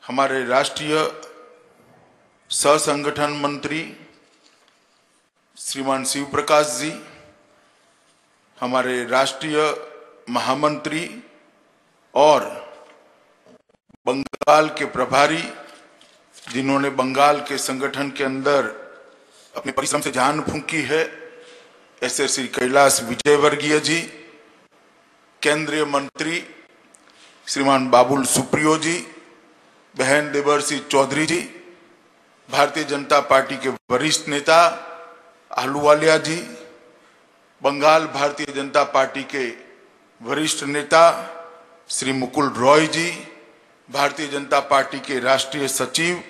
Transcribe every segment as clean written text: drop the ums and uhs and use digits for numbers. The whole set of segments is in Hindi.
हमारे राष्ट्रीय सह संगठन मंत्री श्रीमान शिव प्रकाश जी, हमारे राष्ट्रीय महामंत्री और बंगाल के प्रभारी, जिन्होंने बंगाल के संगठन के अंदर अपने परिश्रम से जान फूंकी है, ऐसे श्री कैलाश विजयवर्गीय जी, केंद्रीय मंत्री श्रीमान बाबुल सुप्रियो जी, बहन देवर्षि चौधरी जी, भारतीय जनता पार्टी के वरिष्ठ नेता आहलूवालिया जी, बंगाल भारतीय जनता पार्टी के वरिष्ठ नेता श्री मुकुल रॉय जी, भारतीय जनता पार्टी के राष्ट्रीय सचिव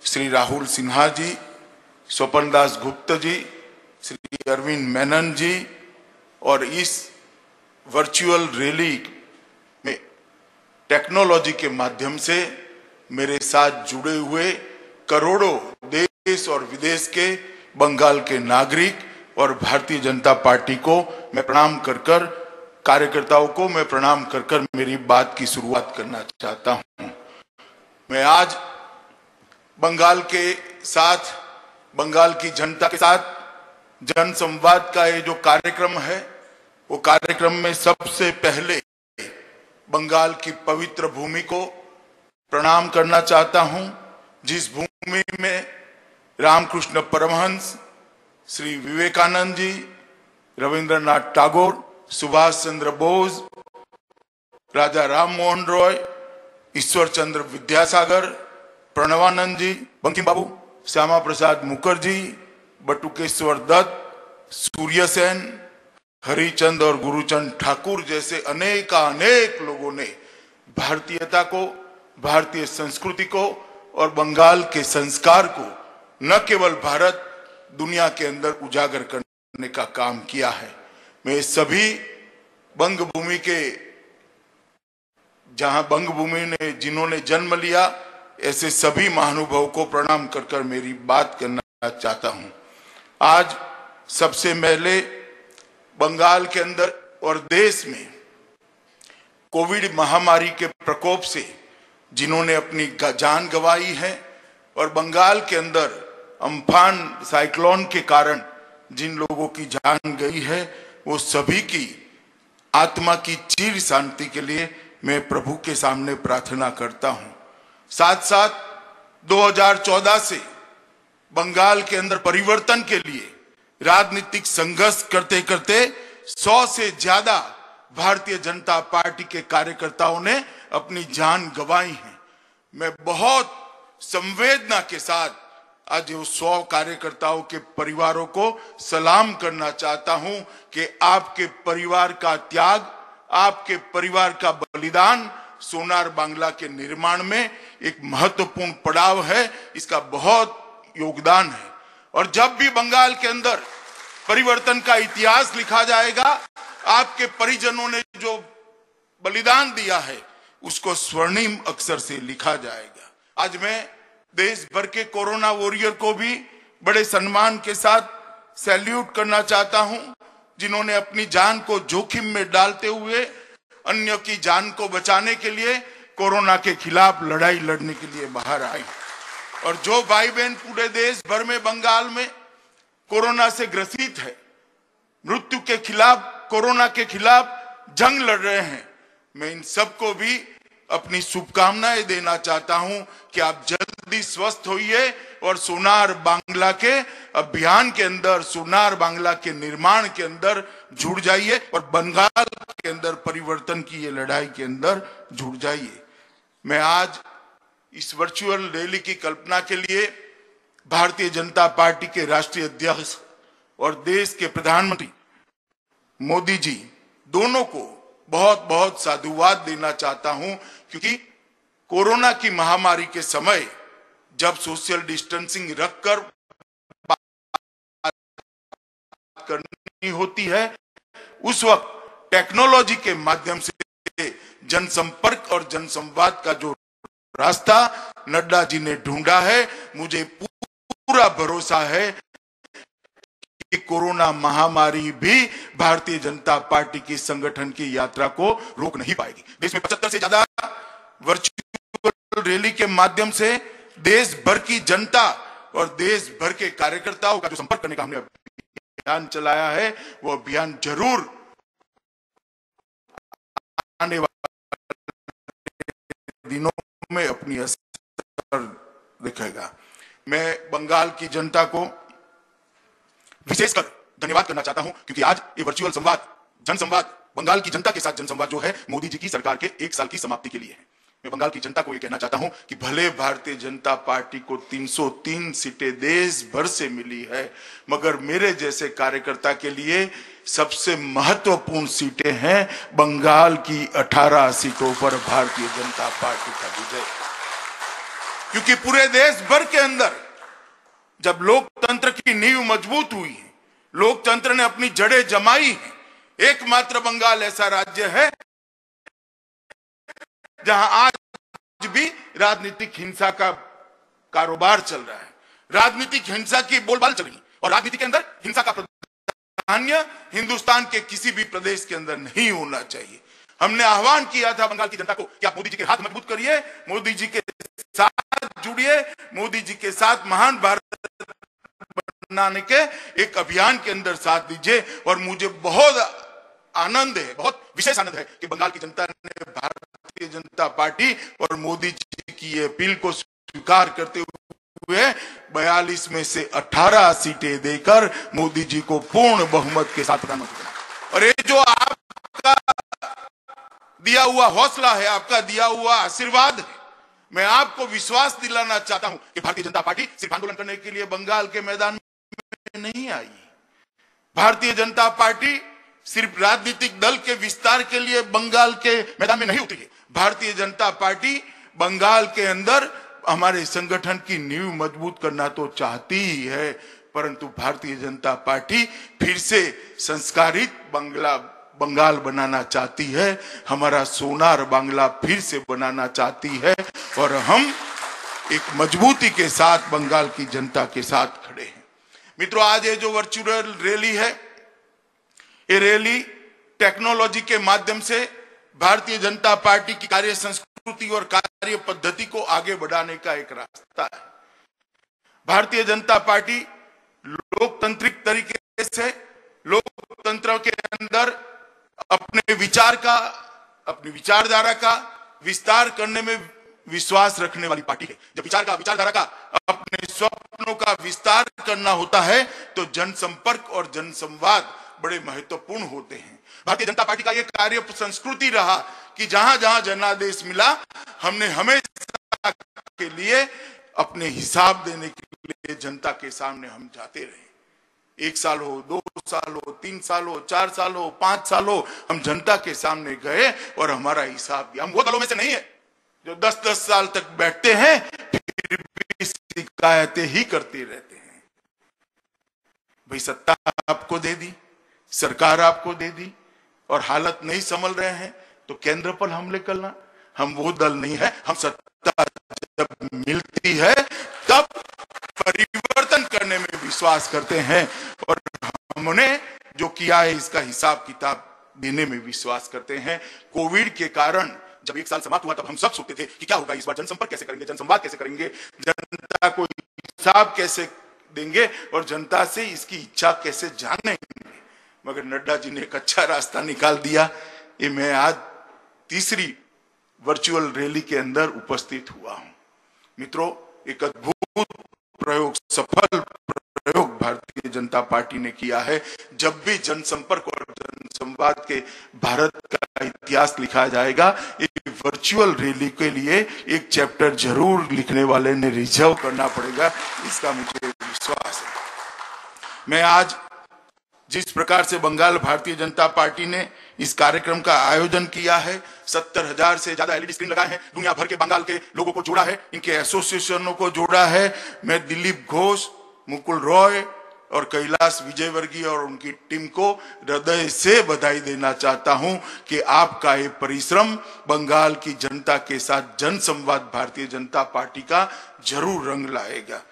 श्री राहुल सिन्हा जी, स्वपन दास गुप्ता जी, श्री अरविंद मेनन जी, और इस वर्चुअल रैली में टेक्नोलॉजी के माध्यम से मेरे साथ जुड़े हुए करोड़ों देश और विदेश के बंगाल के नागरिक और भारतीय जनता पार्टी को मैं प्रणाम कर कार्यकर्ताओं को मैं प्रणाम कर मेरी बात की शुरुआत करना चाहता हूं। मैं आज बंगाल के साथ, बंगाल की जनता के साथ जन संवाद का ये जो कार्यक्रम है, वो कार्यक्रम में सबसे पहले बंगाल की पवित्र भूमि को प्रणाम करना चाहता हूं, जिस भूमि में रामकृष्ण परमहंस, श्री विवेकानंद जी, रविंद्रनाथ टैगोर, सुभाष चंद्र बोस, राजा राम मोहन रॉय, ईश्वर चंद्र विद्यासागर, प्रणवानंद जी, बंकिम बाबू, श्यामा प्रसाद मुखर्जी, बटुकेश्वर दत्त, सूर्य सेन, हरिचंद और गुरुचंद ठाकुर जैसे अनेक लोगों ने भारतीयता को, भारतीय संस्कृति को और बंगाल के संस्कार को न केवल भारत, दुनिया के अंदर उजागर करने का काम किया है। मैं सभी बंग भूमि के, जहां बंग भूमि ने जिन्होंने जन्म लिया, ऐसे सभी महानुभावों को प्रणाम कर मेरी बात करना चाहता हूं। आज सबसे पहले बंगाल के अंदर और देश में कोविड महामारी के प्रकोप से जिन्होंने अपनी जान गंवाई है और बंगाल के अंदर अम्फान साइक्लोन के कारण जिन लोगों की जान गई है, वो सभी की आत्मा की चिर शांति के लिए मैं प्रभु के सामने प्रार्थना करता हूं। साथ साथ 2014 से बंगाल के अंदर परिवर्तन के लिए राजनीतिक संघर्ष करते करते 100 से ज्यादा भारतीय जनता पार्टी के कार्यकर्ताओं ने अपनी जान गंवाई है। मैं बहुत संवेदना के साथ आज उस 100 कार्यकर्ताओं के परिवारों को सलाम करना चाहता हूं कि आपके परिवार का त्याग, आपके परिवार का बलिदान सोनार बांग्ला के निर्माण में एक महत्वपूर्ण पड़ाव है, इसका बहुत योगदान है। और जब भी बंगाल के अंदर परिवर्तन का इतिहास लिखा जाएगा, आपके परिजनों ने जो बलिदान दिया है उसको स्वर्णिम अक्षर से लिखा जाएगा। आज मैं देश भर के कोरोना वॉरियर को भी बड़े सम्मान के साथ सैल्यूट करना चाहता हूं, जिन्होंने अपनी जान को जोखिम में डालते हुए अन्य की जान को बचाने के लिए कोरोना के खिलाफ लड़ाई लड़ने के लिए बाहर आए। और जो भाई बहन पूरे देश भर में बंगाल में कोरोना से ग्रसित है, मृत्यु के खिलाफ, कोरोना के खिलाफ जंग लड़ रहे हैं, मैं इन सबको भी अपनी शुभकामनाएं देना चाहता हूं कि आप जल्दी स्वस्थ होइए और सोनार बांग्ला के अभियान के अंदर, सोनार बांग्ला के निर्माण के अंदर जुड़ जाइए और बंगाल के अंदर परिवर्तन की ये लड़ाई के अंदर जुड़ जाइए। मैं आज इस वर्चुअल रैली की कल्पना के लिए भारतीय जनता पार्टी के राष्ट्रीय अध्यक्ष और देश के प्रधानमंत्री मोदी जी दोनों को बहुत बहुत साधुवाद देना चाहता हूं, क्योंकि कोरोना की महामारी के समय जब सोशल डिस्टेंसिंग रखकर बात करनी होती है, उस वक्त टेक्नोलॉजी के माध्यम से जनसंपर्क और जनसंवाद का जो रास्ता नड्डा जी ने ढूंढा है, मुझे पूरा भरोसा है कि कोरोना महामारी भी भारतीय जनता पार्टी की संगठन की यात्रा को रोक नहीं पाएगी। देश में 75 से ज्यादा वर्चुअल रैली के माध्यम से देश भर की जनता और देश भर के कार्यकर्ताओं का जो संपर्क करने का हमने अभियान चलाया है, वो अभियान जरूर आने वाले दिनों में अपनी असर दिखेगा। मैं बंगाल की जनता को विशेषकर धन्यवाद करना चाहता हूं, क्योंकि आज ये वर्चुअल संवाद, जनसंवाद, बंगाल की जनता के साथ जनसंवाद जो है, मोदी जी की सरकार के 1 साल की समाप्ति के लिए है। मैं बंगाल की जनता को यह कहना चाहता हूं कि भले भारतीय जनता पार्टी को 303 सीटें देश भर से मिली है, मगर मेरे जैसे कार्यकर्ता के लिए सबसे महत्वपूर्ण सीटें हैं बंगाल की 18 सीटों पर भारतीय जनता पार्टी का विजय। क्योंकि पूरे देश भर के अंदर जब लोकतंत्र की नींव मजबूत हुई है, लोकतंत्र ने अपनी जड़ें जमाई है, एकमात्र बंगाल ऐसा राज्य है जहां आज भी राजनीतिक हिंसा का कारोबार चल रहा है, राजनीतिक हिंसा की बोलबाल चल रही, और राजनीति के अंदर हिंसा का प्राधान्य हिंदुस्तान के किसी भी प्रदेश के अंदर नहीं होना चाहिए। हमने आह्वान किया था बंगाल की जनता को कि आप मोदी जी के हाथ मजबूत करिए, मोदी जी के साथ जुड़िए, मोदी जी के साथ महान भारत बनाने के एक अभियान के अंदर साथ दीजिए। और मुझे बहुत आनंद है, बहुत विशेष आनंद है कि बंगाल की जनता ने भारतीय जनता पार्टी और मोदी जी की ये अपील को स्वीकार करते हुए 42 में से 18 सीटें देकर मोदी जी को पूर्ण बहुमत के साथ प्रधानमंत्री बनाया। और ये जो आपका दिया हुआ हौसला है, आपका दिया हुआ आशीर्वाद है, मैं आपको विश्वास दिलाना चाहता हूं कि भारतीय जनता पार्टी सिर्फ आंदोलन करने के लिए बंगाल के मैदान में नहीं आई। भारतीय जनता पार्टी सिर्फ राजनीतिक दल के विस्तार के लिए बंगाल के मैदान में नहीं उतरी है। भारतीय जनता पार्टी बंगाल के अंदर हमारे संगठन की नींव मजबूत करना तो चाहती ही है, परंतु भारतीय जनता पार्टी फिर से संस्कारित बंगाल बनाना चाहती है, हमारा सोनार बांग्ला फिर से बनाना चाहती है, और हम एक मजबूती के साथ बंगाल की जनता के साथ खड़े हैं। मित्रों, आज ये जो वर्चुअल रैली है, ये रैली टेक्नोलॉजी के माध्यम से भारतीय जनता पार्टी की कार्य संस्कृति और कार्य पद्धति को आगे बढ़ाने का एक रास्ता है। भारतीय जनता पार्टी लोकतांत्रिक तरीके से लोकतंत्र के अंदर अपने विचार का, अपनी विचारधारा का विस्तार करने में विश्वास रखने वाली पार्टी है। जब विचारधारा का, अपने स्वप्नों का विस्तार करना होता है तो जनसंपर्क और जनसंवाद बड़े महत्वपूर्ण होते हैं। भारतीय जनता पार्टी का यह कार्य संस्कृति रहा कि जहां जहां जनादेश मिला, हमने हमेशा के लिए अपने हिसाब देने के लिए जनता के सामने हम जाते रहे। 1 साल हो, 2 साल हो, 3 साल हो, 4 साल हो, 5 साल हो, हम जनता के सामने गए और हमारा हिसाब दिया। हम वो दलों में से नहीं है जो 10-10 साल तक बैठते हैं फिर भी शिकायतें ही करते रहते हैं। भाई, सत्ता आपको दे दी, सरकार आपको दे दी, और हालत नहीं संभल रहे हैं तो केंद्र पर हमले करना, हम वो दल नहीं है। हम सत्ता जब मिलती है तब परिवर्तन करने में विश्वास करते हैं, और हमने जो किया है इसका हिसाब किताब देने में विश्वास करते हैं। कोविड के कारण जब 1 साल समाप्त हुआ तब हम सब सोचते थे कि क्या होगा इस बार, जनसंपर्क कैसे करेंगे, जनसंवाद कैसे करेंगे, जनता को हिसाब कैसे देंगे और जनता से इसकी इच्छा कैसे जानेंगे। मगर नड्डा जी ने एक अच्छा रास्ता निकाल दिया। ये मैं आज तीसरी वर्चुअल रैली के अंदर उपस्थित हुआ हूं। मित्रों, एक अद्भुत प्रयोग, सफल प्रयोग भारतीय जनता पार्टी ने किया है। जब भी जनसंपर्क और जनसंवाद के भारत का इतिहास लिखा जाएगा, एक वर्चुअल रैली के लिए एक चैप्टर जरूर लिखने वाले ने रिजर्व करना पड़ेगा, इसका मुझे विश्वास है। मैं आज जिस प्रकार से बंगाल भारतीय जनता पार्टी ने इस कार्यक्रम का आयोजन किया है, 70,000 से ज्यादा एलईडी स्क्रीन लगाए हैं, दुनिया भर के बंगाल के लोगों को जोड़ा है, इनके एसोसिएशनों को जोड़ा है। मैं दिलीप घोष, मुकुल रॉय और कैलाश विजयवर्गीय और उनकी टीम को हृदय से बधाई देना चाहता हूं कि आपका ये परिश्रम बंगाल की जनता के साथ जनसंवाद भारतीय जनता पार्टी का जरूर रंग लाएगा।